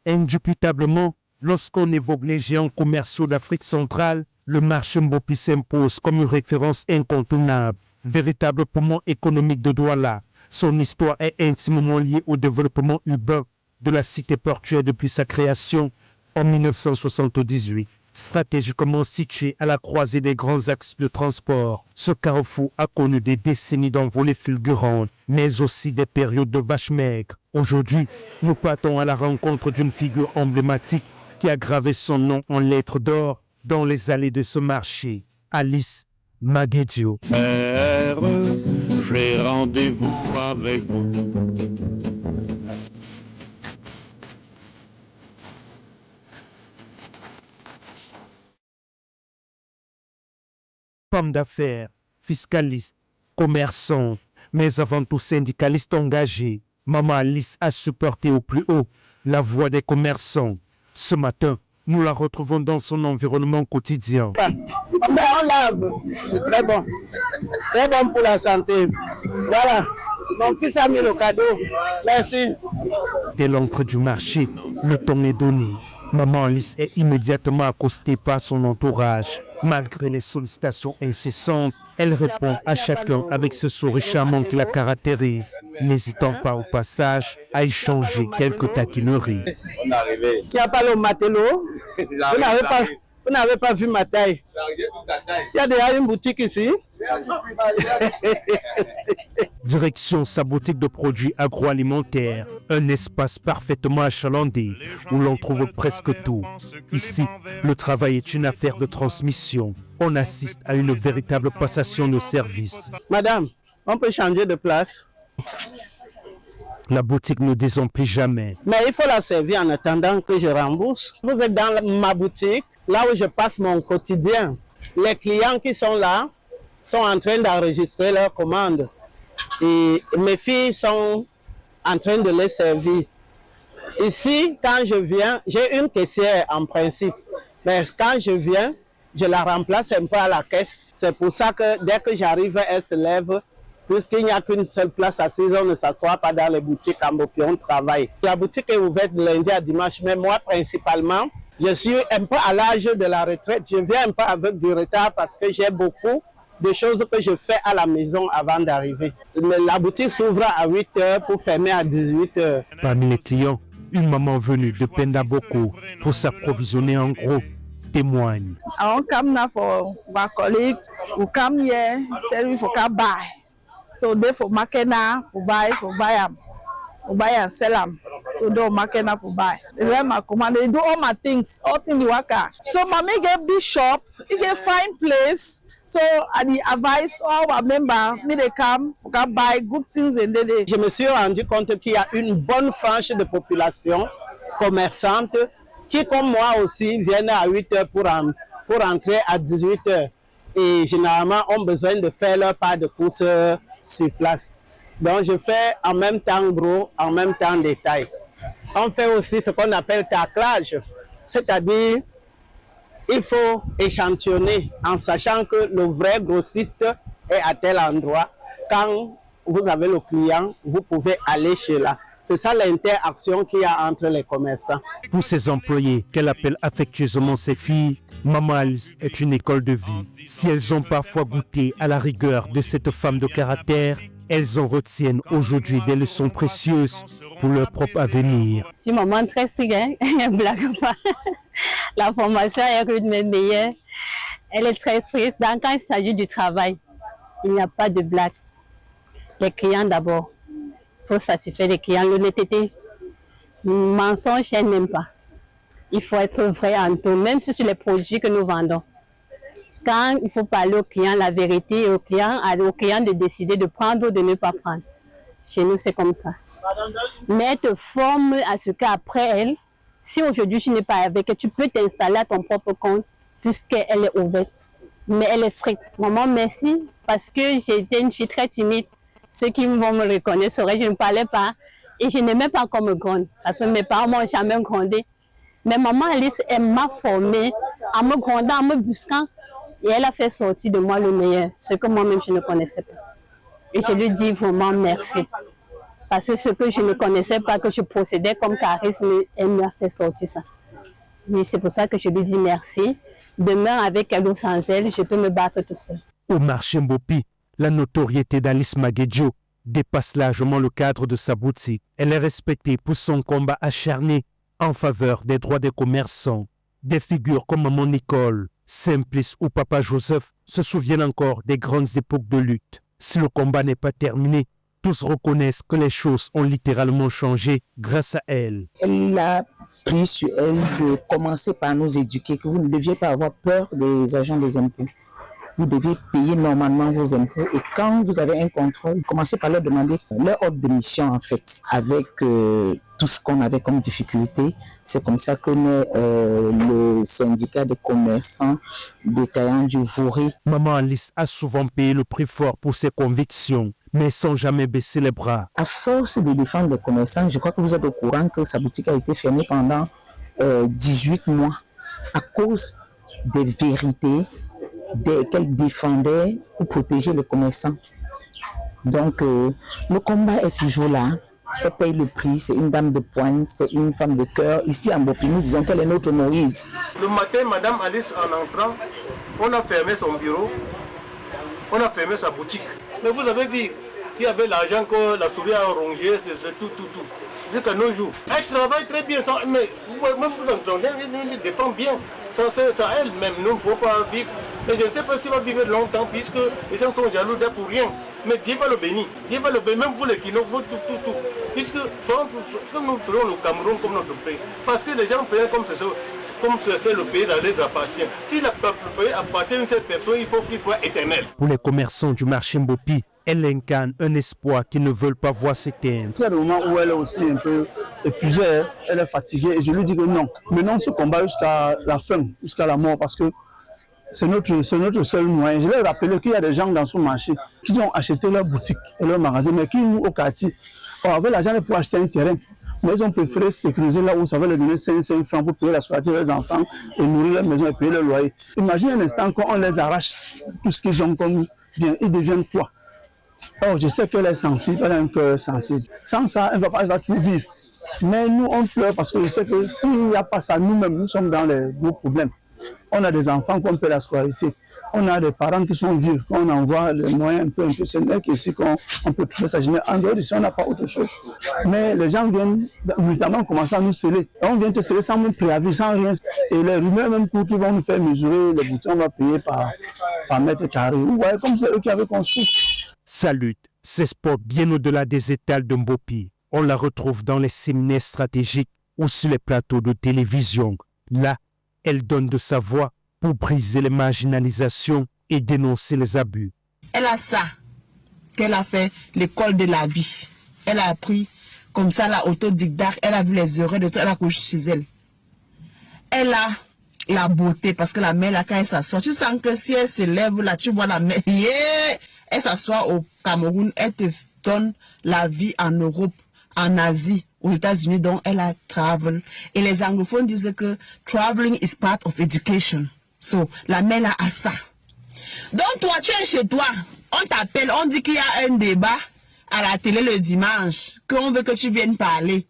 Indubitablement, lorsqu'on évoque les géants commerciaux d'Afrique centrale, le marché Mbopi s'impose comme une référence incontournable, véritable poumon économique de Douala. Son histoire est intimement liée au développement urbain de la cité portuaire depuis sa création en 1978. Stratégiquement situé à la croisée des grands axes de transport, ce carrefour a connu des décennies d'envolées fulgurantes, mais aussi des périodes de vaches maigres. Aujourd'hui, nous partons à la rencontre d'une figure emblématique qui a gravé son nom en lettres d'or dans les allées de ce marché, Alice Maguedio. Père, j'ai rendez-vous avec vous. Femme d'affaires, fiscaliste, commerçante, mais avant tout syndicaliste engagée, Maman Alice a supporté au plus haut la voix des commerçants. Ce matin, nous la retrouvons dans son environnement quotidien. On lave, c'est très bon. C'est bon pour la santé. Voilà. Mon fils a mis le cadeau. Merci. Dès l'entrée du marché, le ton est donné. Maman Alice est immédiatement accostée par son entourage. Malgré les sollicitations incessantes, elle répond à chacun avec ce sourire charmant qui la caractérise, n'hésitant pas au passage à échanger quelques taquineries. Il n'y a pas le matelot. Vous n'avez pas vu ma taille. Il y a déjà une boutique ici. Direction sa boutique de produits agroalimentaires, un espace parfaitement achalandé où l'on trouve presque tout. Ici, le travail est une affaire de transmission. On assiste à une véritable passation de services. Madame, on peut changer de place. La boutique ne désemplit jamais. Mais il faut la servir en attendant que je rembourse. Vous êtes dans ma boutique, là où je passe mon quotidien. Les clients qui sont là sont en train d'enregistrer leurs commandes. Et mes filles sont en train de les servir. Ici, quand je viens, j'ai une caissière en principe. Mais quand je viens, je la remplace un peu à la caisse. C'est pour ça que dès que j'arrive, elle se lève. Puisqu'il n'y a qu'une seule place assise, on ne s'assoit pas dans les boutiques en Mbopi, on travaille. La boutique est ouverte de lundi à dimanche, mais moi principalement, je suis un peu à l'âge de la retraite. Je viens un peu avec du retard parce que j'ai beaucoup de choses que je fais à la maison avant d'arriver. La boutique s'ouvre à 8 h pour fermer à 18 h. Parmi les clients, une maman venue de Pendaboko pour s'approvisionner en gros témoigne. On come now for my colleague who come here, say we for can buy. So they for market now for buy and sell them. So they market now for buy. They let my command, they do all my things, all things the worker. So mommy get big shop, he get fine place. So I advise all our members, me they come, for can buy good things and they. Je me suis rendu compte qu'il y a une bonne frange de population commerçante qui, comme moi aussi, viennent à 8 h pour entrer à 18 h. Et généralement ont besoin de faire leur part de course sur place. Donc je fais en même temps gros, en même temps détail. On fait aussi ce qu'on appelle taclage, c'est-à-dire il faut échantillonner en sachant que le vrai grossiste est à tel endroit. Quand vous avez le client, vous pouvez aller chez là. C'est ça l'interaction qu'il y a entre les commerçants. Pour ses employés, qu'elle appelle affectueusement ses filles, Maman Alice est une école de vie. Si elles ont parfois goûté à la rigueur de cette femme de caractère, elles en retiennent aujourd'hui des leçons précieuses pour leur propre avenir. Je suis maman très stricte, hein? Blague pas. La formation est une de mes meilleures. Elle est très stricte. Quand il s'agit du travail, il n'y a pas de blague. Les clients d'abord. Il faut satisfaire les clients. L'honnêteté, le mensonge, elle n'aime pas. Il faut être vrai en tout, même sur les produits que nous vendons. Quand il faut parler au client la vérité, au client de décider de prendre ou de ne pas prendre. Chez nous, c'est comme ça. Mais elle te forme à ce qu'après elle, si aujourd'hui tu n'es pas avec elle, tu peux t'installer à ton propre compte puisqu'elle est ouverte. Mais elle est stricte. Maman, merci parce que j'étais une fille très timide. Ceux qui vont me reconnaître sauraient que je ne parlais pas et je n'aimais pas qu'on me gronde parce que mes parents m'ont jamais grondé. Mais maman Alice, elle m'a formée en me grondant, en me busquant. Et elle a fait sortir de moi le meilleur, ce que moi-même je ne connaissais pas. Et je lui dis vraiment merci. Parce que ce que je ne connaissais pas, que je procédais comme charisme, elle m'a fait sortir ça. Mais c'est pour ça que je lui dis merci. Demain, avec elle ou sans elle, je peux me battre tout seul. Au marché Mbopi, la notoriété d'Alice Maguedjo dépasse largement le cadre de sa boutique. Elle est respectée pour son combat acharné en faveur des droits des commerçants. Des figures comme Maman Nicole, Simplice ou Papa Joseph se souviennent encore des grandes époques de lutte. Si le combat n'est pas terminé, tous reconnaissent que les choses ont littéralement changé grâce à elle. Elle a pris sur elle de commencer par nous éduquer, que vous ne deviez pas avoir peur des agents des impôts. Vous devez payer normalement vos impôts et quand vous avez un contrôle, commencez par leur demander leur ordre de mission en fait, avec tout ce qu'on avait comme difficulté. C'est comme ça que naît le syndicat des commerçants détaillants du Vouré. Maman Alice a souvent payé le prix fort pour ses convictions, mais sans jamais baisser les bras. À force de défendre les commerçants, je crois que vous êtes au courant que sa boutique a été fermée pendant 18 mois à cause des vérités qu'elle défendait pour protéger les commerçants. Donc, le combat est toujours là. Elle paye le prix, c'est une dame de poigne, c'est une femme de cœur. Ici, en Mbopi, nous disons qu'elle est notre Moïse. Le matin, Madame Alice, en entrant, on a fermé son bureau, on a fermé sa boutique. Mais vous avez vu, il y avait l'argent que la souris a rongé, c'est tout. Jusqu'à nos jours. Elle travaille très bien, mais même vous entendez, elle défend bien. Ça elle-même, nous ne faut pas vivre. Mais je ne sais pas s'il va vivre longtemps, puisque les gens sont jaloux d'elle pour rien. Mais Dieu va le bénir. Dieu va le bénir, même vous les Kino, vous tout. Puisque nous prenons le Cameroun comme notre pays. Parce que les gens prennent comme c'est le pays dans les appartient. Si le pays appartient à une seule personne, il faut qu'il soit éternel. Pour les commerçants du marché Mbopi, elle incarne un espoir qu'ils ne veulent pas voir s'éteindre. Il y a des moments où elle est aussi un peu épuisée, elle est fatiguée et je lui dis que non. Menons ce combat jusqu'à la fin, jusqu'à la mort parce que c'est notre seul moyen. Je vais rappeler qu'il y a des gens dans ce marché qui ont acheté leur boutique et leur magasin, mais qui nous au quartier. Avec l'argent pour acheter un terrain, mais ils ont préféré sécuriser là où ça va leur donner 5 francs pour payer la scolarité de leurs enfants et nourrir leur maison et payer leur loyer. Imagine un instant qu'on les arrache tout ce qu'ils ont comme bien, ils deviennent quoi? Or, je sais qu'elle est sensible, elle a un cœur sensible. Sans ça, elle va toujours vivre. Mais nous, on pleure parce que je sais que s'il n'y a pas ça, nous-mêmes, nous sommes dans les gros problèmes. On a des enfants qu'on paie la scolarité. On a des parents qui sont vieux. Quand on envoie les moyens un peu c'est vrai qu'ici, on peut trouver sa jeunesse. En dehors d'ici, on n'a pas autre chose. Mais les gens viennent, notamment, commencer à nous sceller. On vient te sceller sans même préavis, sans rien. Et les rumeurs même pour qui vont nous faire mesurer les boutons, on va payer par mètre carré. Vous voyez, comme c'est eux qui avaient construit. Sa lutte s'exporte bien au-delà des étals de Mbopi. On la retrouve dans les séminaires stratégiques ou sur les plateaux de télévision. Là, elle donne de sa voix pour briser les marginalisations et dénoncer les abus. Elle a ça, qu'elle a fait l'école de la vie. Elle a appris comme ça, la autodidacte, elle a vu les erreurs de tout, elle a couché chez elle. Elle a la beauté, parce que la mère, là, quand elle s'assoit, tu sens que si elle se lève là, tu vois la mère, elle s'assoit au Cameroun, elle te donne la vie en Europe, en Asie, aux États-Unis, dont elle a travel. Et les anglophones disent que traveling is part of education. So, la mère là a ça. Donc toi, tu es chez toi, on t'appelle, on dit qu'il y a un débat à la télé le dimanche, qu'on veut que tu viennes parler.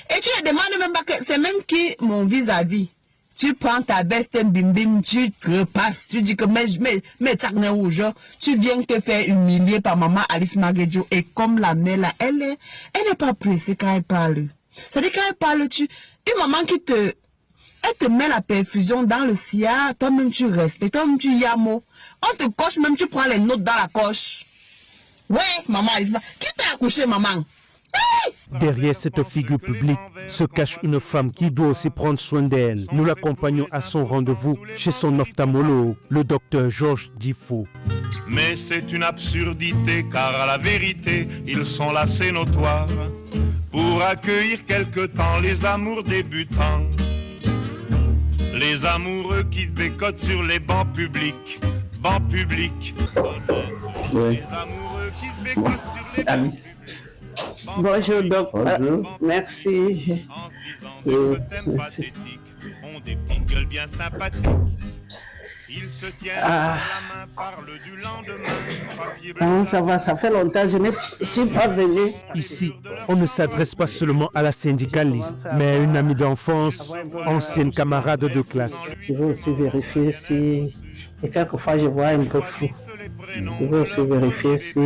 Et tu ne demandes même pas que c'est même qui mon vis-à-vis. Tu prends ta veste bim bim, tu te repasses, tu dis que mais tu viens te faire humilier par maman Alice Maguedjo. Et comme la mère là, elle n'est pas pressée quand elle parle. C'est-à-dire quand elle parle, une maman elle te met la perfusion dans le sillage, toi-même tu respectes, toi-même tu yamo. On te coche, même tu prends les notes dans la coche. Ouais, maman Alice, qui t'a accouché, maman? Derrière cette figure publique se cache une femme qui doit aussi prendre soin d'elle. Nous l'accompagnons à son rendez-vous chez son ophtalmologue, le docteur Georges Difo. Mais c'est une absurdité, car à la vérité, ils sont là, c'est notoire, pour accueillir quelque temps les amours débutants. Les amoureux qui se bécotent sur les bancs publics. Oui. Les amoureux qui se bécotent sur les bancs. Bonjour, docteur. Merci. On des petites gueules bien sympathiques. Ah. Comment ça va? Ça fait longtemps, je ne suis pas venue. Ici, on ne s'adresse pas seulement à la syndicaliste, mais à une amie d'enfance, ancienne camarade de classe. Je veux aussi vérifier si... Et quelquefois, je vois un peu flou. Je veux aussi vérifier si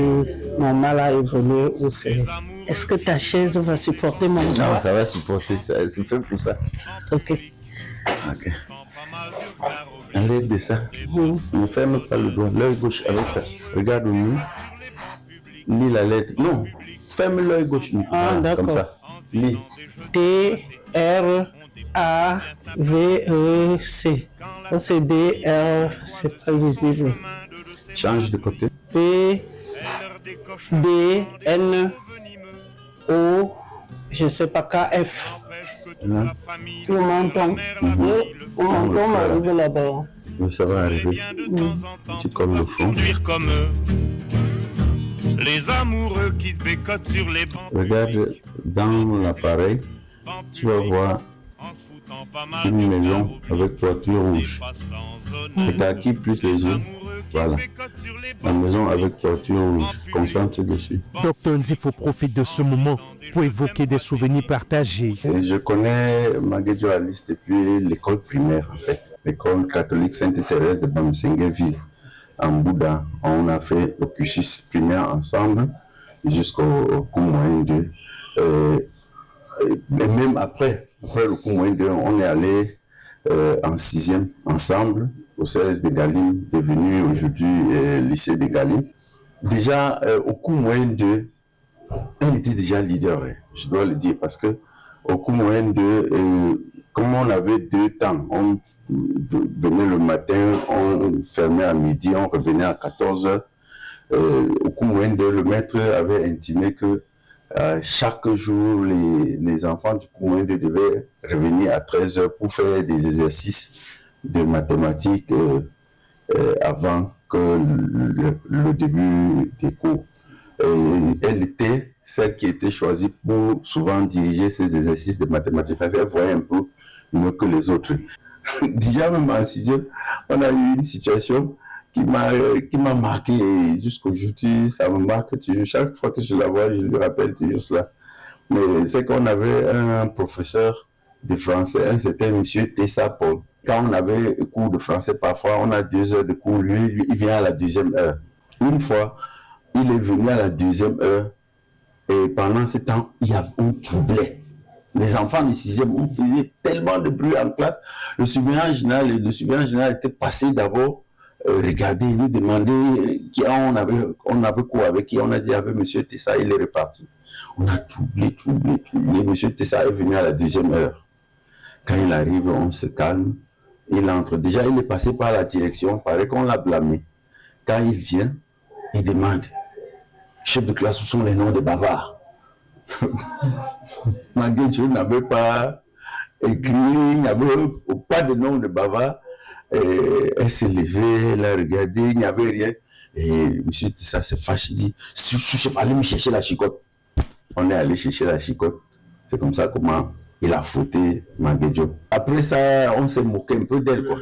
mon mal a évolué ou c'est... Est-ce que ta chaise va supporter mon poids? Non, ça va supporter, c'est fait pour ça. Ok. Ok. Enlève de ça. Ne ferme pas le doigt, l'œil gauche avec ça. Regarde au milieu. Lis la lettre. Non, ferme l'œil gauche. Ah, voilà, d'accord. comme ça. Lis. T-R-A-V-E-C. Ça, c'est D-R, c'est pas visible. Change de côté. P-B-N-O, je sais pas, K-F. Là. Vous m'entendez? Vous m'entendez m'arriver là-bas. Oui, ça va arriver. Tu colles le fond. Comme les amoureux qui se bécotent sur les bancs. Regarde dans l'appareil, tu vas voir une maison avec toiture rouge. Et kaki plus les yeux. Voilà. La maison avec toiture rouge. Concentre dessus. Dr Nzifo profite de ce moment pour évoquer des souvenirs partagés. Et je connais Maguedjo Alice depuis l'école primaire, en fait. L'école catholique Sainte-Thérèse de Bamsengueville, en Bouddha. On a fait le cursus primaire ensemble jusqu'au cours moyen 2. Et même après le cours moyen 2, on est allé en 6e ensemble au CES de Galim, devenu aujourd'hui lycée de Galim. Déjà, au cours moyen 2, elle était déjà leader, je dois le dire, parce que au cours moyen 2, comme on avait 2 temps, on venait le matin, on fermait à midi, on revenait à 14h. Au cours moyen 2, le maître avait intimé que chaque jour, les enfants du cours moyen 2 devaient revenir à 13h pour faire des exercices de mathématiques avant que le début des cours. Elle était celle qui était choisie pour souvent diriger ces exercices de mathématiques. Elle voyait un peu mieux que les autres. Déjà, même en 6e, on a eu une situation qui m'a marqué et jusqu'aujourd'hui, ça me marque toujours. Chaque fois que je la vois, je lui rappelle toujours cela. Mais c'est qu'on avait un professeur de français, un certain monsieur Tessa Paul. Quand on avait cours de français, parfois, on a 2 heures de cours. Lui, il vient à la 2e heure. Une fois, il est venu à la 2e heure et pendant ce temps, on troublait. Les enfants de 6e, on faisait tellement de bruit en classe. Le surveillant général était passé d'abord regarder, nous demander qui on avait cours avec qui. On a dit avec M. Tessa, il est reparti. On a troublé. M. Tessa est venu à la 2e heure. Quand il arrive, on se calme. Il entre. Déjà, il est passé par la direction. Il paraît qu'on l'a blâmé. Quand il vient, il demande: chef de classe, où sont les noms des bavards? Maguedjo n'avait pas écrit, il n'y avait pas de nom de bavards. Elle s'est levée, elle a regardé, il n'y avait rien. Et M. Tessa s'est fâché, il dit: sous-chef, allez me chercher la chicotte. On est allé chercher la chicotte. C'est comme ça comment il a fouetté Maguedjo. Après ça, on s'est moqué un peu d'elle, quoi.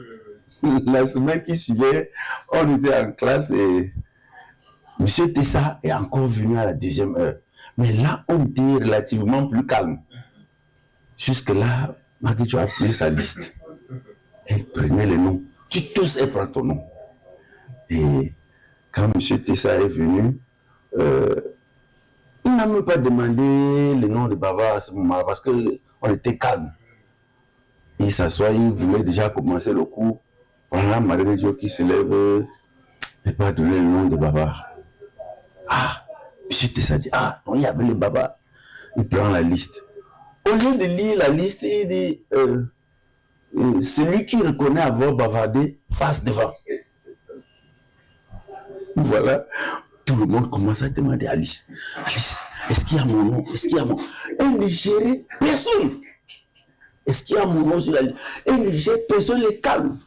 La semaine qui suivait, on était en classe et M. Tessa est encore venu à la 2e heure. Mais là, on était relativement plus calme. Jusque-là, Maguedjo a pris sa liste. Elle prenait les noms. Tu tousses, elle prend ton nom. Et quand M. Tessa est venu, il n'a même pas demandé le nom de bavard à ce moment-là parce qu'on était calme. Il s'assoit, il voulait déjà commencer le cours. Pendant Maguedjo qui se lève, il n'a pas donné le nom de bavard. Ah, M. Tessa dit: ah, non, il y avait les bavards. Il prend la liste. Au lieu de lire la liste, il dit: celui qui reconnaît avoir bavardé, face devant. Voilà. Tout le monde commence à demander à Alice: Alice, est-ce qu'il y a mon nom? Est-ce qu'il y a mon nom? Elle ne gérait personne. Est-ce qu'il y a mon nom sur la liste? Elle ne gère personne, les calme.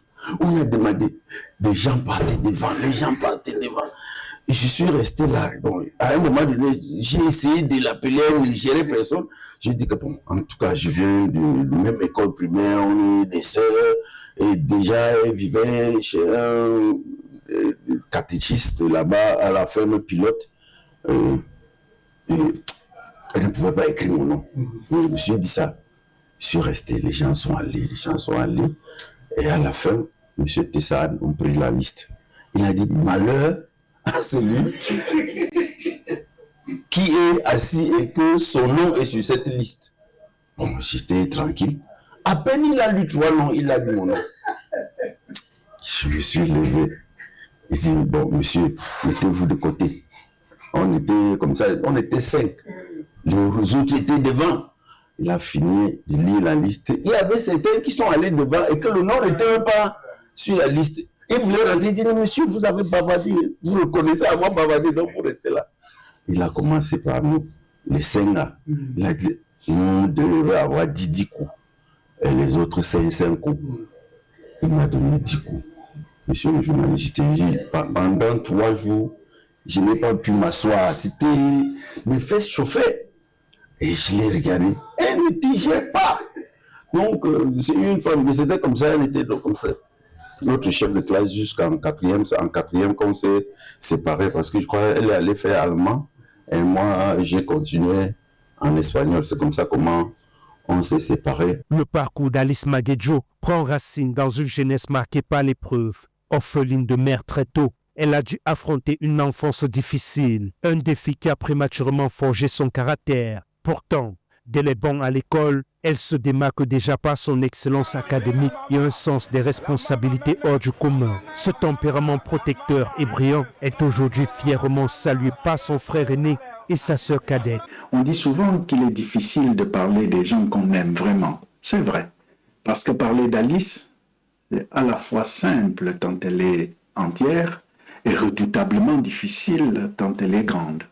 On a demandé, des gens partaient devant, les gens partaient devant. Et je suis resté là. Donc, à un moment donné, j'ai essayé de l'appeler, elle ne gérait personne. J'ai dit que bon, en tout cas, je viens de la même école primaire, on est des sœurs, et déjà, elle vivait chez un catéchiste là-bas à la ferme pilote. Et elle ne pouvait pas écrire mon nom. Et je me suis dit ça. Je suis resté, les gens sont allés. Et à la fin, M. Tessad a pris la liste. Il a dit, malheur à celui qui est assis et que son nom est sur cette liste. Bon, j'étais tranquille. À peine il a lu 3 noms, il a lu mon nom. Je me suis levé. Il dit, bon, monsieur, mettez-vous de côté. On était comme ça, on était 5. Les autres étaient devant. Il a fini de lire la liste. Il y avait certains qui sont allés devant et que le nom n'était même pas sur la liste. Il voulait rentrer, il dit, monsieur, vous avez bavardé. Vous le connaissez avoir bavardé, donc vous restez là. Il a commencé par nous, les 5 là. Il a dit, on devait avoir 10 coups. Et les autres 5 coups. Il m'a donné 10 coups. Monsieur le journaliste, j'étais dit, pendant 3 jours, je n'ai pas pu m'asseoir. C'était, mes fesses chauffaient. Et je l'ai regardé. Elle ne tigeait pas. Donc, c'est une femme, mais c'était comme ça, elle était comme ça. Notre chef de classe jusqu'en 4e, c'est en 4e qu'on s'est séparés parce que je crois qu'elle est allée faire allemand et moi j'ai continué en espagnol. C'est comme ça comment on s'est séparés. Le parcours d'Alice Maguedjo prend racine dans une jeunesse marquée par l'épreuve. Orpheline de mère très tôt, elle a dû affronter une enfance difficile, un défi qui a prématurément forgé son caractère. Pourtant, dès les bancs à l'école, elle se démarque déjà par son excellence académique et un sens des responsabilités hors du commun. Ce tempérament protecteur et brillant est aujourd'hui fièrement salué par son frère aîné et sa sœur cadette. On dit souvent qu'il est difficile de parler des gens qu'on aime vraiment. C'est vrai, parce que parler d'Alice est à la fois simple tant elle est entière et redoutablement difficile tant elle est grande.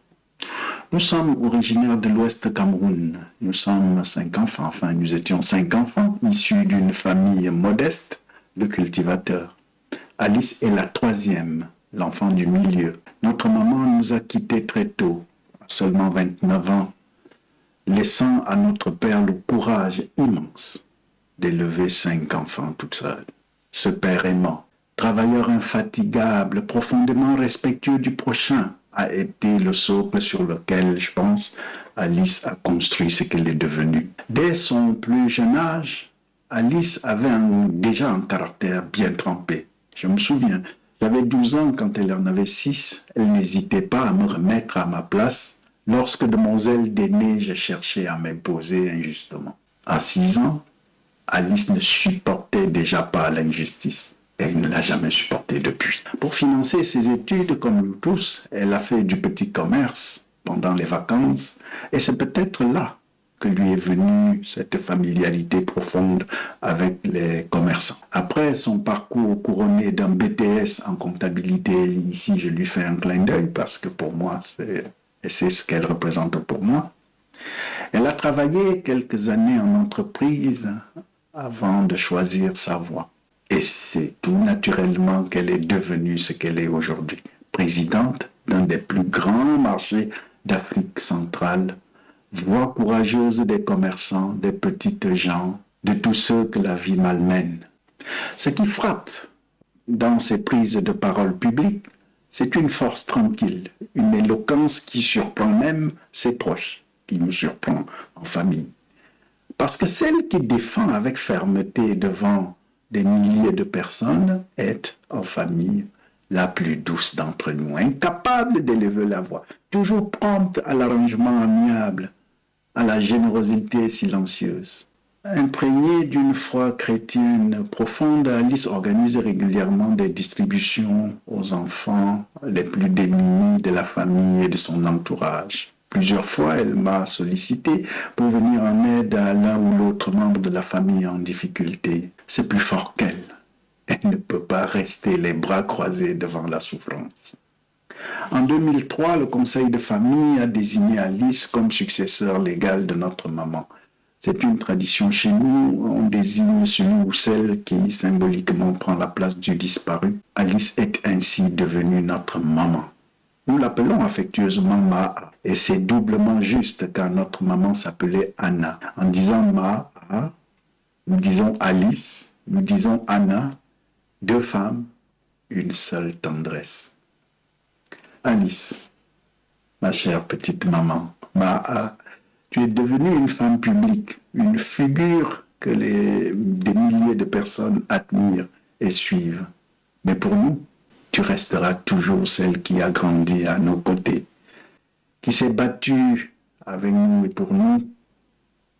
Nous sommes originaires de l'Ouest Cameroun. Nous sommes 5 enfants, enfin nous étions 5 enfants issus d'une famille modeste de cultivateurs. Alice est la 3e, l'enfant du milieu. Notre maman nous a quittés très tôt, à seulement 29 ans, laissant à notre père le courage immense d'élever 5 enfants toute seule. Ce père aimant, travailleur infatigable, profondément respectueux du prochain, a été le socle sur lequel, je pense, Alice a construit ce qu'elle est devenue. Dès son plus jeune âge, Alice avait déjà un caractère bien trempé. Je me souviens, j'avais 12 ans quand elle en avait 6. Elle n'hésitait pas à me remettre à ma place lorsque de mon zèle d'aîné, j'ai cherché à m'imposer injustement. À 6 ans, Alice ne supportait déjà pas l'injustice. Elle ne l'a jamais supporté depuis. Pour financer ses études, comme nous tous, elle a fait du petit commerce pendant les vacances. Et c'est peut-être là que lui est venue cette familiarité profonde avec les commerçants. Après son parcours couronné d'un BTS en comptabilité, ici je lui fais un clin d'œil parce que pour moi, c'est ce qu'elle représente pour moi. Elle a travaillé quelques années en entreprise avant de choisir sa voie. Et c'est tout naturellement qu'elle est devenue ce qu'elle est aujourd'hui, présidente d'un des plus grands marchés d'Afrique centrale, voix courageuse des commerçants, des petites gens, de tous ceux que la vie malmène. Ce qui frappe dans ses prises de parole publiques, c'est une force tranquille, une éloquence qui surprend même ses proches, qui nous surprend en famille. Parce que celle qui défend avec fermeté devant des milliers de personnes est, en famille, la plus douce d'entre nous, incapable d'élever la voix, toujours prompte à l'arrangement amiable, à la générosité silencieuse. Imprégnée d'une foi chrétienne profonde, Alice organise régulièrement des distributions aux enfants les plus démunis de la famille et de son entourage. Plusieurs fois, elle m'a sollicité pour venir en aide à l'un ou l'autre membre de la famille en difficulté. C'est plus fort qu'elle. Elle ne peut pas rester les bras croisés devant la souffrance. En 2003, le conseil de famille a désigné Alice comme successeur légal de notre maman. C'est une tradition chez nous, on désigne celui ou celle qui symboliquement prend la place du disparu. Alice est ainsi devenue notre maman. Nous l'appelons affectueusement Maa. Et c'est doublement juste car notre maman s'appelait Anna. En disant Maa, nous disons Alice, nous disons Anna, deux femmes, une seule tendresse. Alice, ma chère petite maman, Maa, tu es devenue une femme publique, une figure que des milliers de personnes admirent et suivent. Mais pour nous, tu resteras toujours celle qui a grandi à nos côtés, qui s'est battue avec nous et pour nous,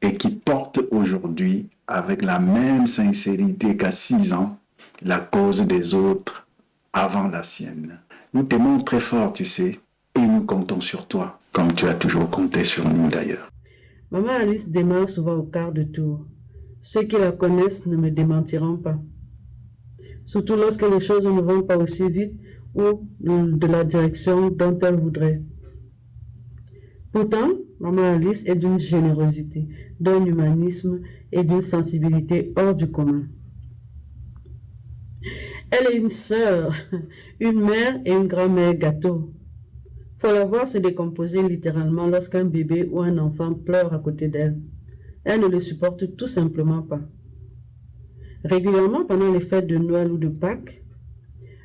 et qui porte aujourd'hui, avec la même sincérité qu'à 6 ans, la cause des autres avant la sienne. Nous t'aimons très fort, tu sais, et nous comptons sur toi, comme tu as toujours compté sur nous d'ailleurs. Maman Alice démarre souvent au quart de tour. Ceux qui la connaissent ne me démentiront pas. Surtout lorsque les choses ne vont pas aussi vite ou de la direction dont elle voudrait. Pourtant, Maman Alice est d'une générosité, d'un humanisme et d'une sensibilité hors du commun. Elle est une sœur, une mère et une grand-mère gâteau. Faut la voir se décomposer littéralement lorsqu'un bébé ou un enfant pleure à côté d'elle. Elle ne le supporte tout simplement pas. Régulièrement, pendant les fêtes de Noël ou de Pâques,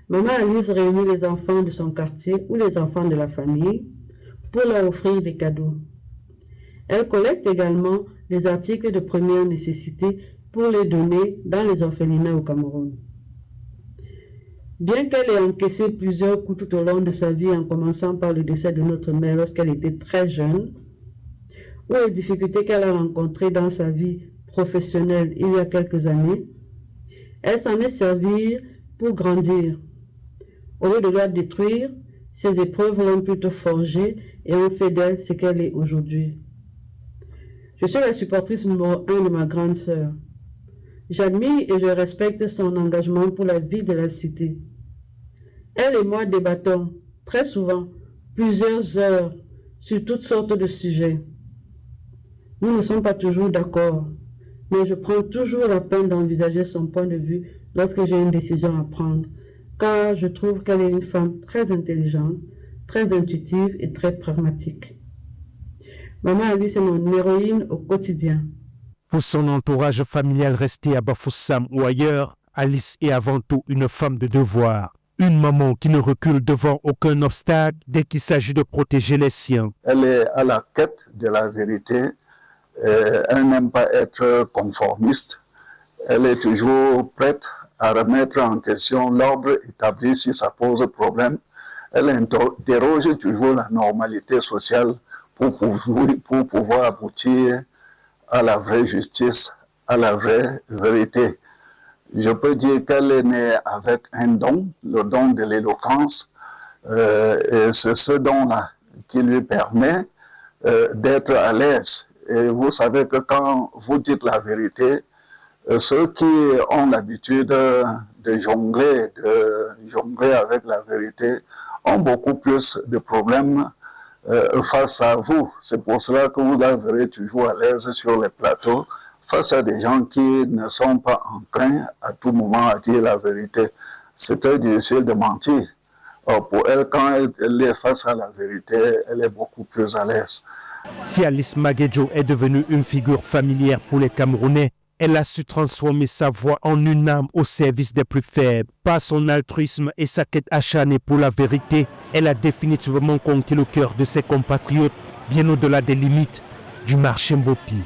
Maman Alice réunit les enfants de son quartier ou les enfants de la famille pour leur offrir des cadeaux. Elle collecte également les articles de première nécessité pour les donner dans les orphelinats au Cameroun. Bien qu'elle ait encaissé plusieurs coups tout au long de sa vie, en commençant par le décès de notre mère lorsqu'elle était très jeune, ou les difficultés qu'elle a rencontrées dans sa vie professionnelle il y a quelques années, elle s'en est servie pour grandir. Au lieu de la détruire, ces épreuves l'ont plutôt forgée et ont fait d'elle ce qu'elle est aujourd'hui. Je suis la supportrice numéro 1 de ma grande sœur. J'admire et je respecte son engagement pour la vie de la cité. Elle et moi débattons, très souvent, plusieurs heures, sur toutes sortes de sujets. Nous ne sommes pas toujours d'accord, mais je prends toujours la peine d'envisager son point de vue lorsque j'ai une décision à prendre, car je trouve qu'elle est une femme très intelligente, très intuitive et très pragmatique. Maman Alice est mon héroïne au quotidien. Pour son entourage familial resté à Bafoussam ou ailleurs, Alice est avant tout une femme de devoir. Une maman qui ne recule devant aucun obstacle dès qu'il s'agit de protéger les siens. Elle est à la quête de la vérité. Elle n'aime pas être conformiste. Elle est toujours prête à remettre en question l'ordre établi si ça pose problème. Elle interroge toujours la normalité sociale pour pouvoir aboutir à la vraie justice, à la vraie vérité. Je peux dire qu'elle est née avec un don, le don de l'éloquence, et c'est ce don-là qui lui permet d'être à l'aise. Et vous savez que quand vous dites la vérité, ceux qui ont l'habitude de jongler avec la vérité ont beaucoup plus de problèmes face à vous. C'est pour cela que vous la verrez toujours à l'aise sur les plateaux, face à des gens qui ne sont pas enclins à tout moment à dire la vérité. C'est très difficile de mentir. Or, pour elle, quand elle est face à la vérité, elle est beaucoup plus à l'aise. Si Alice Maguedjo est devenue une figure familière pour les Camerounais, elle a su transformer sa voix en une âme au service des plus faibles. Par son altruisme et sa quête acharnée pour la vérité, elle a définitivement conquis le cœur de ses compatriotes, bien au-delà des limites du marché Mbopi.